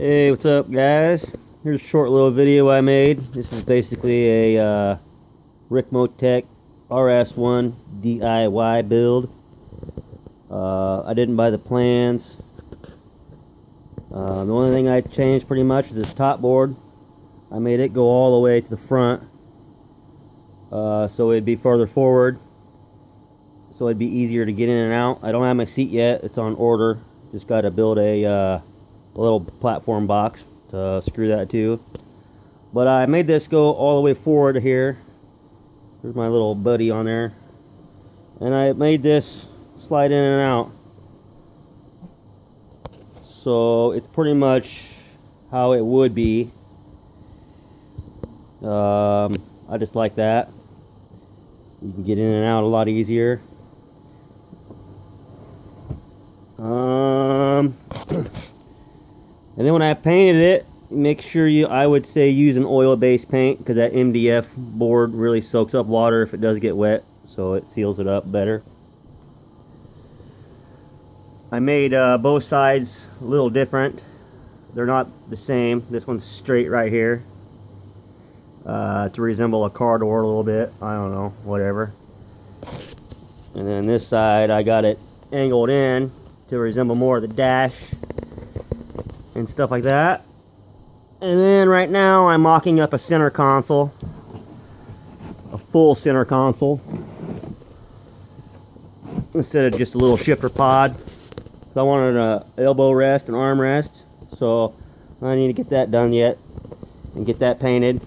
Hey, what's up guys? Here's a short little video I made. This is basically a Ricmotech RS-1 DIY build. I didn't buy the plans. The only thing I changed pretty much is this top board. I made it go all the way to the front, so it'd be further forward, so it'd be easier to get in and out. I don't have my seat yet, it's on order. Just got to build a little platform box to screw that to. But I made this go all the way forward here. There's my little buddy on there. And I made this slide in and out. So it's pretty much how it would be. I just like that. You can get in and out a lot easier. And then when I painted it, make sure I would say use an oil-based paint, because that MDF board really soaks up water if it does get wet, so it seals it up better. I made both sides a little different. They're not the same. This one's straight right here to resemble a car door a little bit. I don't know, whatever. And then this side I got it angled in to resemble more of the dash and stuff like that. And then right now I'm mocking up a center console, a full center console, instead of just a little shifter pod. So I wanted a elbow rest and arm rest, so I need to get that done yet and get that painted.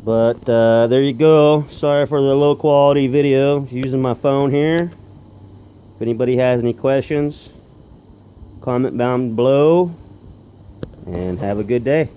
But there you go. Sorry for the low quality video. I'm using my phone here. If anybody has any questions, comment down below, and have a good day.